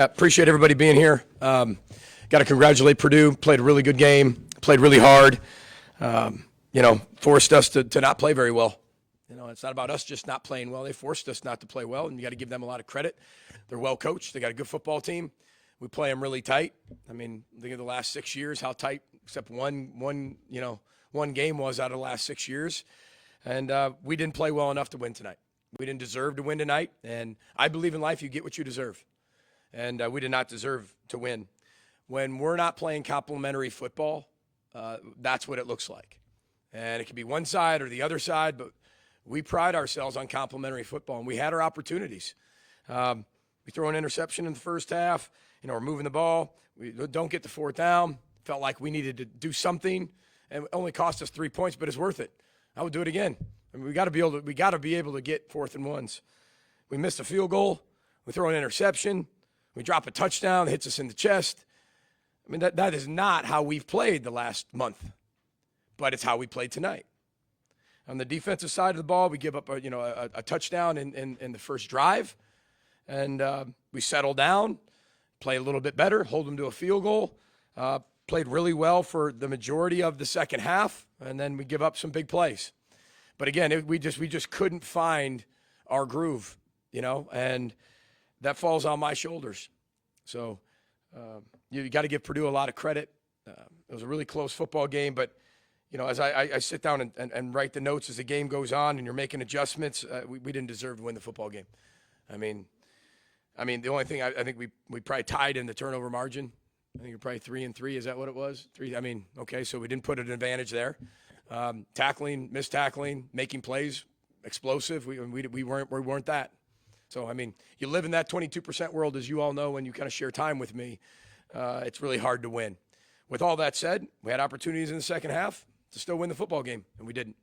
Appreciate everybody being here. Got to congratulate Purdue. Played a really good game. Played really hard. Forced us to not play very well. It's not about us just not playing well. They forced us not to play well, and you got to give them a lot of credit. They're well coached. They got a good football team. We play them really tight. I mean, think of the last 6 years, how tight, except one game was out of the last 6 years. And we didn't play well enough to win tonight. We didn't deserve to win tonight. And I believe in life you get what you deserve. And we did not deserve to win. When we're not playing complimentary football, that's what it looks like. And it can be one side or the other side, but we pride ourselves on complimentary football, and we had our opportunities. We throw an interception in the first half. We're moving the ball. We don't get the fourth down. Felt like we needed to do something, and it only cost us 3 points, but it's worth it. I would do it again. I mean, we got to be able to get 4th and 1s. We missed a field goal. We throw an interception. We drop a touchdown, it hits us in the chest. I mean, that is not how we've played the last month, but it's how we played tonight. On the defensive side of the ball, we give up a touchdown in the first drive, and we settle down, play a little bit better, hold them to a field goal, played really well for the majority of the second half, and then we give up some big plays. But again, we just couldn't find our groove, and that falls on my shoulders. So you got to give Purdue a lot of credit. It was a really close football game, but as I sit down and write the notes as the game goes on and you're making adjustments, we didn't deserve to win the football game. I mean, the only thing I think we probably tied in the turnover margin. I think you're probably 3-3. Is that what it was? 3. I mean, okay, so we didn't put an advantage there. Tackling, missed tackling, making plays, explosive. We weren't that. So, I mean, you live in that 22% world, as you all know, when you kind of share time with me. It's really hard to win. With all that said, we had opportunities in the second half to still win the football game, and we didn't.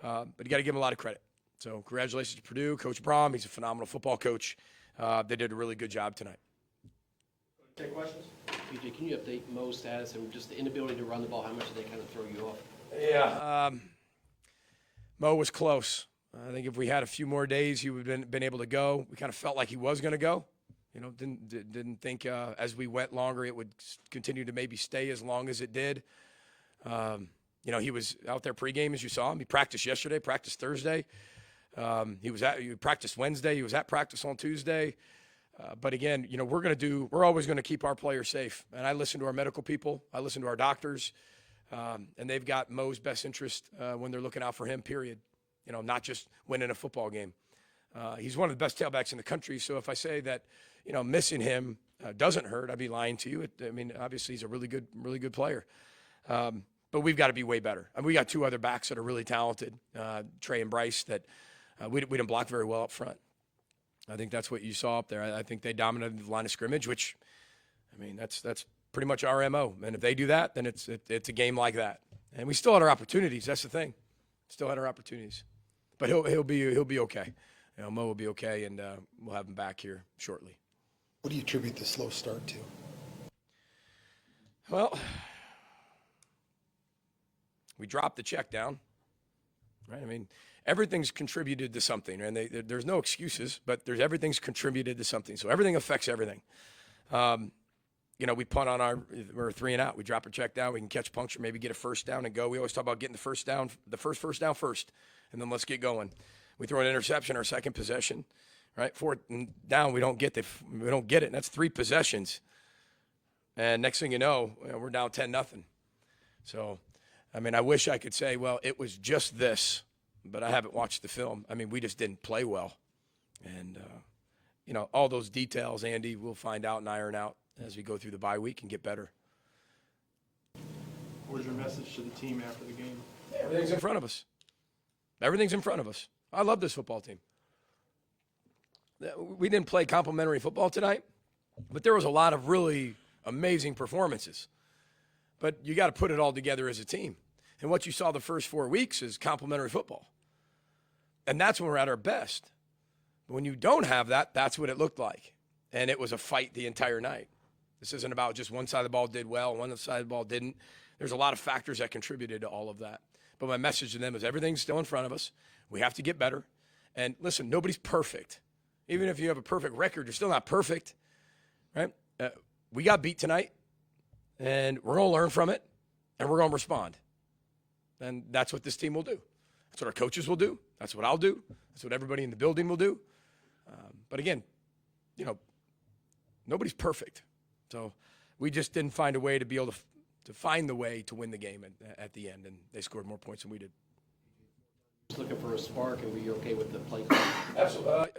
But you got to give them a lot of credit. So, congratulations to Purdue. Coach Brom, he's a phenomenal football coach. They did a really good job tonight. Take questions? PJ, can you update Moe's status and just the inability to run the ball? How much did they kind of throw you off? Yeah. Moe was close. I think if we had a few more days, he would have been able to go. We kind of felt like he was going to go. Didn't think as we went longer it would continue to maybe stay as long as it did. He was out there pregame, as you saw him. He practiced yesterday, practiced Thursday. He practiced Wednesday. He was at practice on Tuesday. But again, we're always going to keep our players safe. And I listen to our medical people. I listen to our doctors. And they've got Moe's best interest when they're looking out for him, period. Not just winning a football game. He's one of the best tailbacks in the country. So if I say that, missing him doesn't hurt, I'd be lying to you. Obviously he's a really good player. But we've got to be way better. We got 2 other backs that are really talented, Trey and Bryce, that we didn't block very well up front. I think that's what you saw up there. I think they dominated the line of scrimmage, which, that's pretty much our MO. And if they do that, then it's a game like that. And we still had our opportunities. That's the thing. Still had our opportunities. But he'll be okay. Moe will be okay, and we'll have him back here shortly. What do you attribute the slow start to? Well, we dropped the check down, right? Everything's contributed to something, and there's no excuses, but everything's contributed to something. So everything affects everything. We punt on we're 3 and out. We drop a check down. We can catch puncture, maybe get a first down and go. We always talk about getting the first down first, and then let's get going. We throw an interception our second possession, right? 4th down, we don't get it, and that's 3 possessions. And next thing you know, we're down 10-0. So, I wish I could say, well, it was just this, but I haven't watched the film. We just didn't play well. And, all those details, Andy, we'll find out and iron out as we go through the bye week and get better. What was your message to the team after the game? Everything's in front of us. Everything's in front of us. I love this football team. We didn't play complimentary football tonight, but there was a lot of really amazing performances. But you got to put it all together as a team. And what you saw the first 4 weeks is complimentary football. And that's when we're at our best. But when you don't have that, that's what it looked like. And it was a fight the entire night. This isn't about just one side of the ball did well, one side of the ball didn't. There's a lot of factors that contributed to all of that. But my message to them is everything's still in front of us. We have to get better. And listen, nobody's perfect. Even if you have a perfect record, you're still not perfect. right? We got beat tonight, and we're going to learn from it, and we're going to respond. And that's what this team will do. That's what our coaches will do. That's what I'll do. That's what everybody in the building will do. But again, nobody's perfect. So we just didn't find a way to be able to find the way to win the game at the end, and they scored more points than we did. Just looking for a spark, and were you okay with the play call? Absolutely.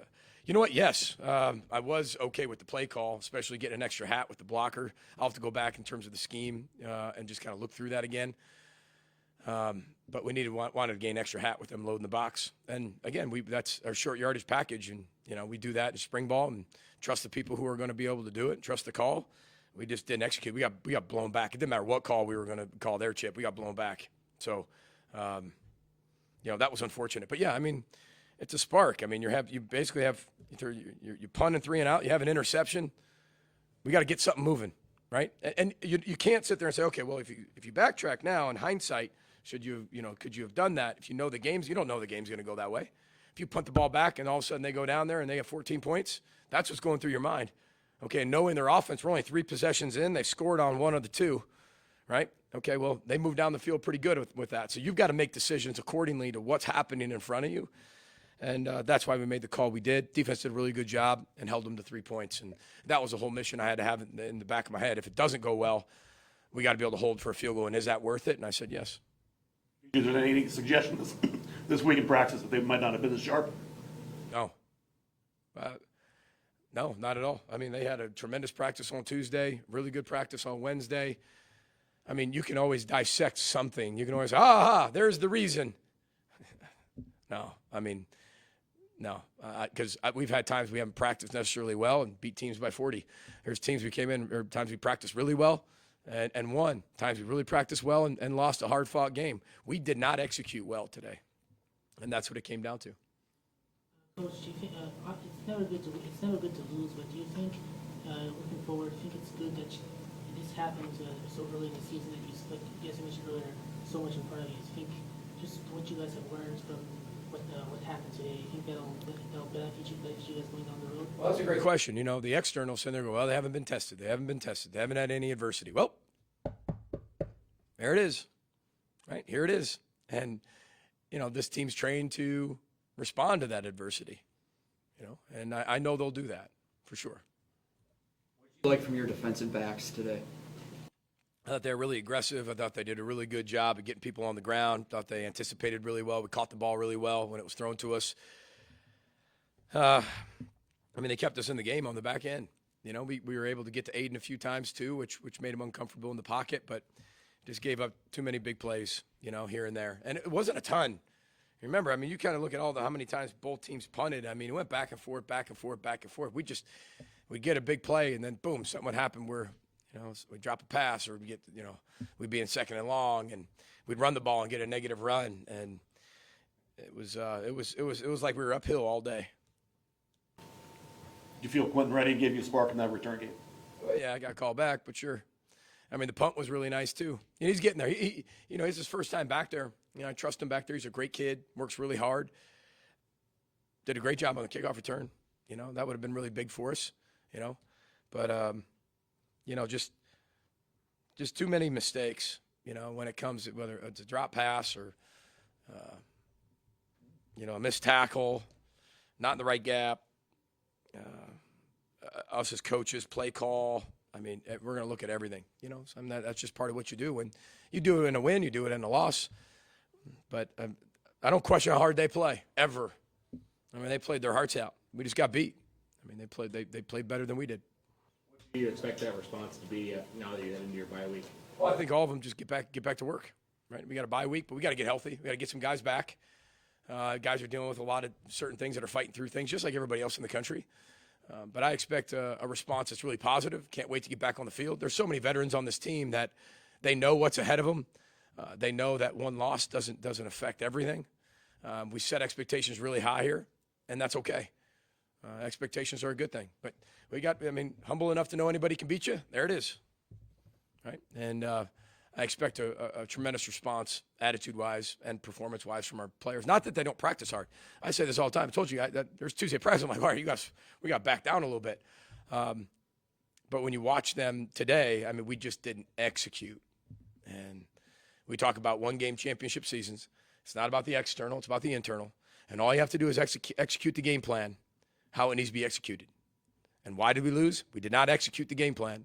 You know what? Yes. I was okay with the play call, especially getting an extra hat with the blocker. I'll have to go back in terms of the scheme and just kind of look through that again. But we wanted to gain extra hat with them loading the box. And, again, that's our short yardage package. And, we do that in spring ball and trust the people who are going to be able to do it and trust the call. We just didn't execute. We got blown back. It didn't matter what call we were going to call their chip. We got blown back. So, that was unfortunate. But, yeah, I mean, it's a spark. I mean, you basically have you punt and 3 and out. You have an interception. We got to get something moving, right? And you can't sit there and say, okay, well, if you backtrack now in hindsight, could you have done that? If you know the games, you don't know the game's going to go that way. If you punt the ball back and all of a sudden they go down there and they have 14 points, that's what's going through your mind. Okay, knowing their offense, we're only 3 possessions in, they scored on 1 of the 2, right? Okay, well, they moved down the field pretty good with that. So you've got to make decisions accordingly to what's happening in front of you. And that's why we made the call we did. Defense did a really good job and held them to 3 points. And that was a whole mission I had to have in the back of my head. If it doesn't go well, we got to be able to hold for a field goal. And is that worth it? And I said yes. Is there any suggestions this week in practice that they might not have been as sharp? No. No, not at all. I mean, they had a tremendous practice on Tuesday, really good practice on Wednesday. I mean, you can always dissect something. You can always, there's the reason. No, I mean, no, because we've had times we haven't practiced necessarily well and beat teams by 40. There's teams we came in, or times we practiced really well and won. Times we really practiced well and lost a hard-fought game. We did not execute well today, and that's what it came down to. Coach, do you think it's never good to lose, but do you think looking forward, do you think it's good that this happened so early in the season that you guys mentioned earlier, so much in front of you? Do you think just what you guys have learned from what happened today, you think that'll benefit you guys going down the road? Well, that's a great question. The externals sitting there go, well, they haven't been tested. They haven't had any adversity. Well, there it is, right? Here it is. And, this team's trained to respond to that adversity, and I know they'll do that for sure. What did you like from your defensive backs today? I thought they were really aggressive. I thought they did a really good job of getting people on the ground. I thought they anticipated really well. We caught the ball really well when it was thrown to us. They kept us in the game on the back end. We were able to get to Aiden a few times too, which made him uncomfortable in the pocket, but just gave up too many big plays, here and there. And it wasn't a ton. Remember, you kind of look at how many times both teams punted. It went back and forth, back and forth, back and forth. We'd get a big play, and then boom, something would happen where, we'd drop a pass, or we'd be in second and long, and we'd run the ball and get a negative run, and it was like we were uphill all day. Do you feel Quentin Reddy gave you a spark in that return game? Well, yeah, I got called back, but sure. The punt was really nice too. And he's getting there. He's his first time back there. I trust him back there. He's a great kid, works really hard. Did a great job on the kickoff return. That would have been really big for us, But, just too many mistakes, when it comes to whether it's a drop pass or, a missed tackle, not in the right gap, us as coaches, play call. We're going to look at everything, So that's just part of what you do. When you do it in a win, you do it in a loss. But I don't question how hard they play, ever. They played their hearts out. We just got beat. They played better than we did. What do you expect that response to be now that you head into your bye week? Well, I think all of them just get back to work. Right? We got a bye week, but we got to get healthy. We got to get some guys back. Guys are dealing with a lot of certain things that are fighting through things, just like everybody else in the country. But I expect a response that's really positive. Can't wait to get back on the field. There's so many veterans on this team that they know what's ahead of them. They know that one loss doesn't affect everything. We set expectations really high here, and that's okay. Expectations are a good thing. But we got, humble enough to know anybody can beat you. There it is. Right? And I expect a tremendous response, attitude-wise and performance-wise, from our players. Not that they don't practice hard. I say this all the time. I told you that there's Tuesday practice. I'm like, all right, we got back down a little bit. But when you watch them today, I mean, we just didn't execute. And we talk about one-game championship seasons. It's not about the external, it's about the internal. And all you have to do is execute the game plan, how it needs to be executed. And why did we lose? We did not execute the game plan,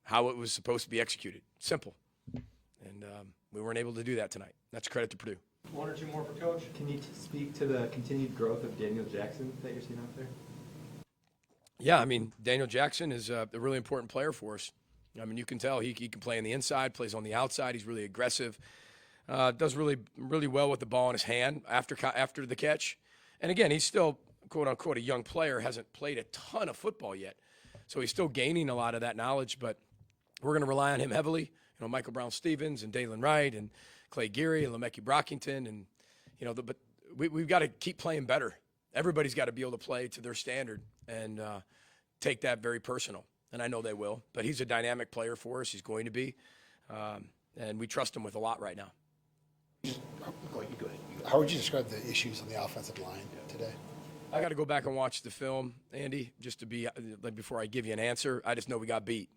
how it was supposed to be executed. Simple. And we weren't able to do that tonight. That's credit to Purdue. One or two more for Coach. Can you speak to the continued growth of Daniel Jackson that you're seeing out there? Yeah, I mean, Daniel Jackson is a really important player for us. I mean, you can tell he can play on the inside, plays on the outside. He's really aggressive, does really well with the ball in his hand after the catch. And again, he's still, quote unquote, a young player, hasn't played a ton of football yet. So he's still gaining a lot of that knowledge, but we're going to rely on him heavily. You know, Michael Brown-Stevens and Dalen Wright and Clay Geary and Lemeki Brockington. And, you know, but we've got to keep playing better. Everybody's got to be able to play to their standard and take that very personal. And I know they will. But he's a dynamic player for us. He's going to be. And we trust him with a lot right now. Go ahead. How would you describe the issues on the offensive line today? I got to go back and watch the film, Andy, just to be like before I give you an answer. I just know we got beat.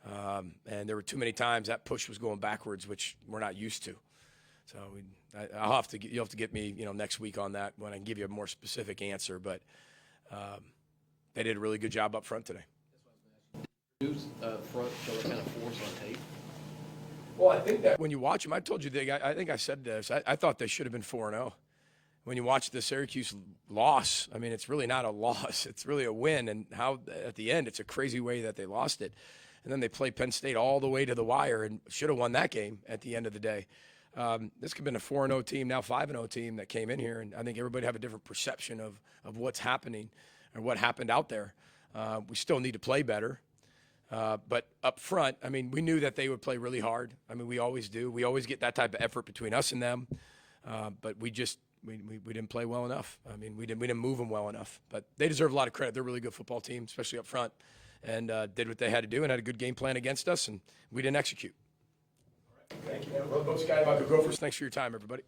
And there were too many times that push was going backwards, which we're not used to. So you'll have to get me, next week on that when I can give you a more specific answer. But they did a really good job up front today. Purdue's front show what kind of force on tape. Well, I think that when you watch them, I told you, I think I said this. I thought they should have been 4-0. When you watch the Syracuse loss, I mean, it's really not a loss. It's really a win. And how at the end, it's a crazy way that they lost it. And then they played Penn State all the way to the wire and should have won that game at the end of the day. This could have been a 4-0 team, now 5-0 team that came in here. And I think everybody have a different perception of what's happening or what happened out there. We still need to play better. But up front, I mean, we knew that they would play really hard. I mean, we always do. We always get that type of effort between us and them. But we didn't play well enough. I mean, we didn't move them well enough. But they deserve a lot of credit. They're a really good football team, especially up front, and did what they had to do and had a good game plan against us, and we didn't execute. Thank you. Road Boat Sky about the Gophers. Thanks for your time, everybody.